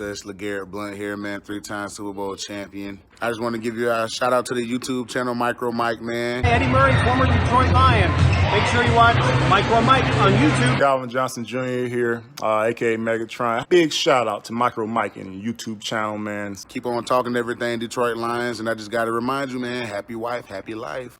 It's LeGarrette Blunt here, man, 3-time Super Bowl champion. I just want to give you a shout out to the YouTube channel, Micro Mike, man. Eddie Murray, former Detroit Lion. Make sure you watch Micro Mike on YouTube. Calvin Johnson Jr. here, aka Megatron. Big shout out to Micro Mike and YouTube channel, man. Keep on talking everything Detroit Lions, and I just got to remind you, man, happy wife, happy life.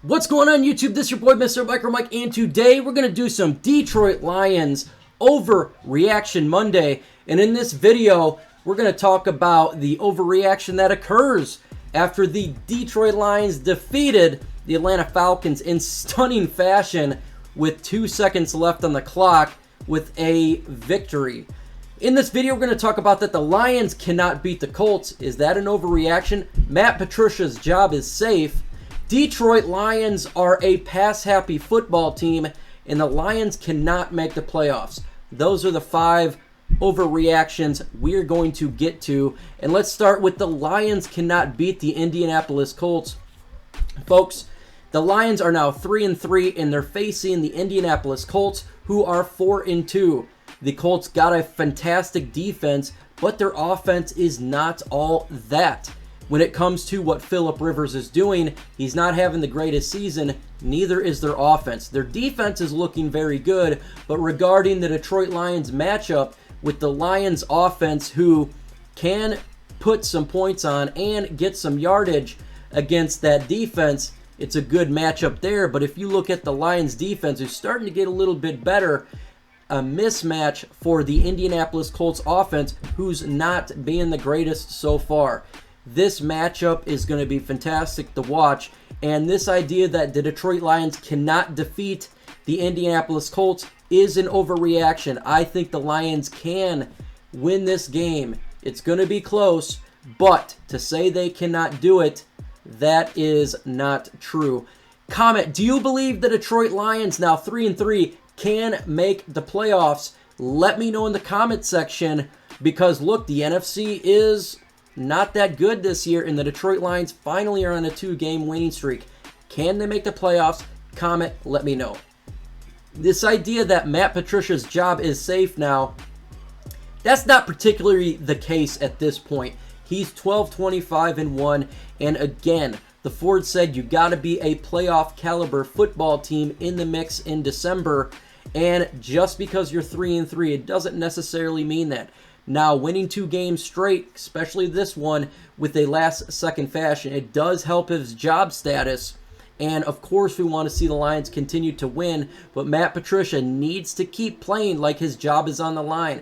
What's going on YouTube? This is your boy Mr. Micro Mike, and today we're going to do some Detroit Lions Overreaction Monday. And in this video, we're going to talk about the overreaction that occurs after the Detroit Lions defeated the Atlanta Falcons in stunning fashion with 2 seconds left on the clock with a victory. In this video, we're going to talk about that the Lions cannot beat the Colts. Is that an overreaction? Matt Patricia's job is safe. Detroit Lions are a pass-happy football team, and the Lions cannot make the playoffs. Those are the 5 overreactions we're going to get to. And let's start with the Lions cannot beat the Indianapolis Colts. Folks, the Lions are now 3-3, and they're facing the Indianapolis Colts, who are 4-2. The Colts got a fantastic defense, but their offense is not all that. When it comes to what Phillip Rivers is doing, he's not having the greatest season, neither is their offense. Their defense is looking very good, but regarding the Detroit Lions matchup with the Lions offense, who can put some points on and get some yardage against that defense, it's a good matchup there. But if you look at the Lions defense, who's starting to get a little bit better, a mismatch for the Indianapolis Colts offense, who's not being the greatest so far. This matchup is going to be fantastic to watch, and this idea that the Detroit Lions cannot defeat the Indianapolis Colts is an overreaction. I think the Lions can win this game. It's going to be close, but to say they cannot do it, that is not true. Comment, do you believe the Detroit Lions, now 3-3, can make the playoffs? Let me know in the comment section, because look, the NFC is not that good this year, and the Detroit Lions finally are on a 2-game winning streak. Can they make the playoffs? Comment, let me know. This idea that Matt Patricia's job is safe now, that's not particularly the case at this point. He's 12-25-1, and again, the Ford said you got to be a playoff caliber football team in the mix in December, and just because you're 3-3, it doesn't necessarily mean that. Now, winning 2 games straight, especially this one, with a last-second fashion, it does help his job status. And, of course, we want to see the Lions continue to win, but Matt Patricia needs to keep playing like his job is on the line.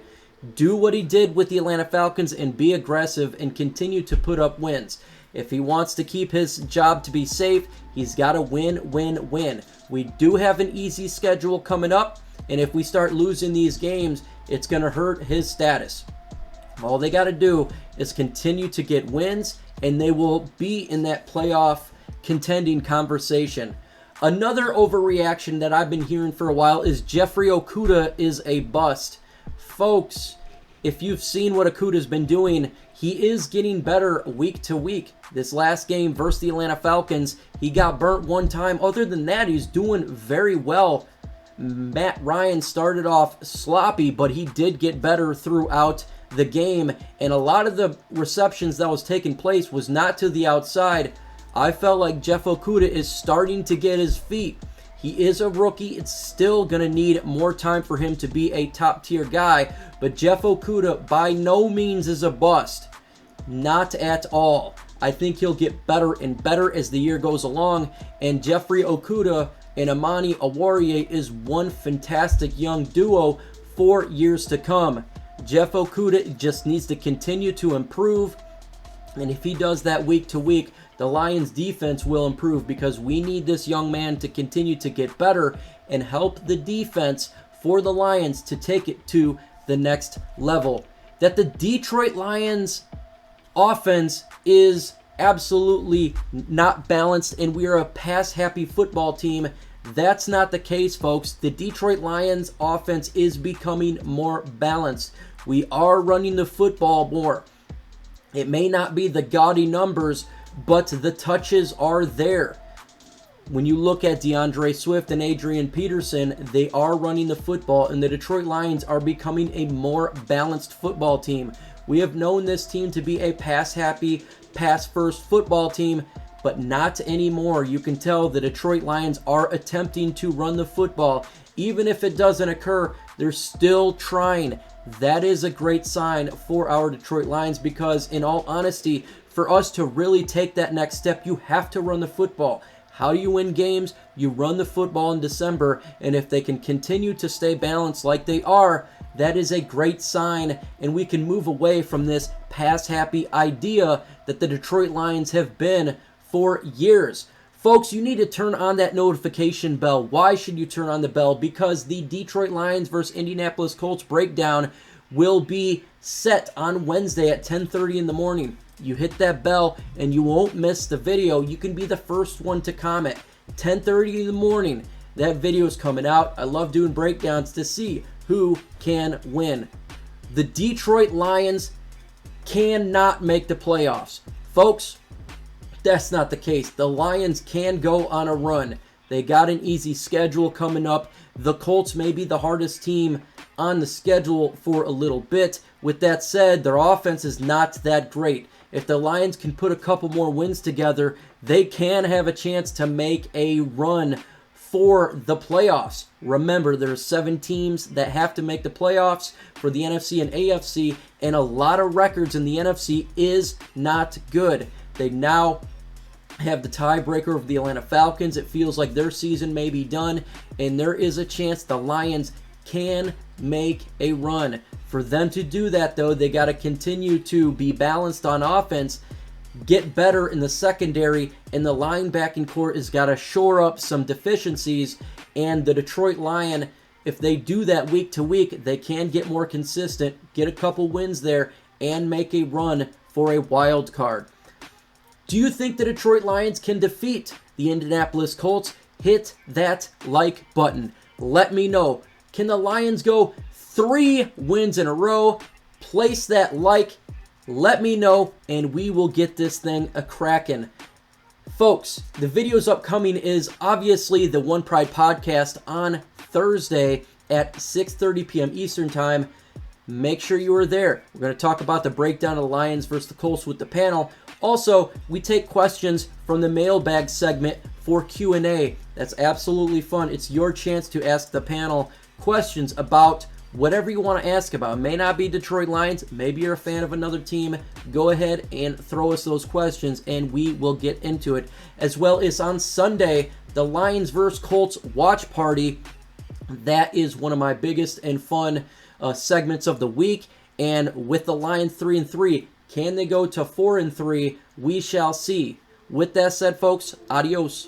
Do what he did with the Atlanta Falcons and be aggressive and continue to put up wins. If he wants to keep his job to be safe, he's got to win, win, win. We do have an easy schedule coming up, and if we start losing these games, it's going to hurt his status. All they got to do is continue to get wins, and they will be in that playoff contending conversation. Another overreaction that I've been hearing for a while is Jeffrey Okuda is a bust. Folks, if you've seen what Okudah's been doing, he is getting better week to week. This last game versus the Atlanta Falcons, he got burnt one time. Other than that, he's doing very well. Matt Ryan started off sloppy, but he did get better throughout the game, and a lot of the receptions that was taking place was not to the outside. I felt like Jeff Okuda is starting to get his feet. He is a rookie. It's still going to need more time for him to be a top-tier guy, but Jeff Okuda by no means is a bust. Not at all. I think he'll get better and better as the year goes along, and Jeffrey Okuda and Amani Oruwariye is one fantastic young duo for years to come. Jeff Okuda just needs to continue to improve, and if he does that week to week, the Lions defense will improve, because we need this young man to continue to get better and help the defense for the Lions to take it to the next level. That the Detroit Lions offense is absolutely not balanced, and we are a pass-happy football team. That's not the case, folks. The Detroit Lions offense is becoming more balanced. We are running the football more. It may not be the gaudy numbers, but the touches are there. When you look at DeAndre Swift and Adrian Peterson, they are running the football, and the Detroit Lions are becoming a more balanced football team. We have known this team to be a pass-happy, pass-first football team, but not anymore. You can tell the Detroit Lions are attempting to run the football. Even if it doesn't occur, they're still trying. That is a great sign for our Detroit Lions because, in all honesty, for us to really take that next step, you have to run the football. How do you win games? You run the football in December, and if they can continue to stay balanced like they are, that is a great sign, and we can move away from this pass-happy idea that the Detroit Lions have been for years. Folks, you need to turn on that notification bell. Why should you turn on the bell? Because the Detroit Lions versus Indianapolis Colts breakdown will be set on Wednesday at 10:30 in the morning. You hit that bell and you won't miss the video. You can be the first one to comment. 10:30 in the morning, that video is coming out. I love doing breakdowns to see who can win. The Detroit Lions cannot make the playoffs. Folks, that's not the case. The Lions can go on a run. They got an easy schedule coming up. The Colts may be the hardest team on the schedule for a little bit. With that said, their offense is not that great. If the Lions can put a couple more wins together, they can have a chance to make a run for the playoffs. Remember, there are 7 teams that have to make the playoffs for the NFC and AFC, and a lot of records in the NFC is not good. They now have the tiebreaker of the Atlanta Falcons. It feels like their season may be done, and there is a chance the Lions can make a run. For them to do that, though, they got to continue to be balanced on offense, get better in the secondary, and the linebacking core has got to shore up some deficiencies. And the Detroit Lion, if they do that week to week, they can get more consistent, get a couple wins there, and make a run for a wild card. Do you think the Detroit Lions can defeat the Indianapolis Colts? Hit that like button. Let me know. Can the Lions go 3 wins in a row? Place that like. Let me know, and we will get this thing a-crackin'. Folks, the videos upcoming is obviously the One Pride podcast on Thursday at 6:30 p.m. Eastern Time. Make sure you are there. We're going to talk about the breakdown of the Lions versus the Colts with the panel. Also, we take questions from the mailbag segment for Q&A. That's absolutely fun. It's your chance to ask the panel questions about whatever you want to ask about. It may not be Detroit Lions. Maybe you're a fan of another team. Go ahead and throw us those questions, and we will get into it. As well as on Sunday, the Lions versus Colts watch party. That is one of my biggest and fun segments of the week. And with the Lions 3-3, can they go to 4-3? We shall see. With that said, folks, adios.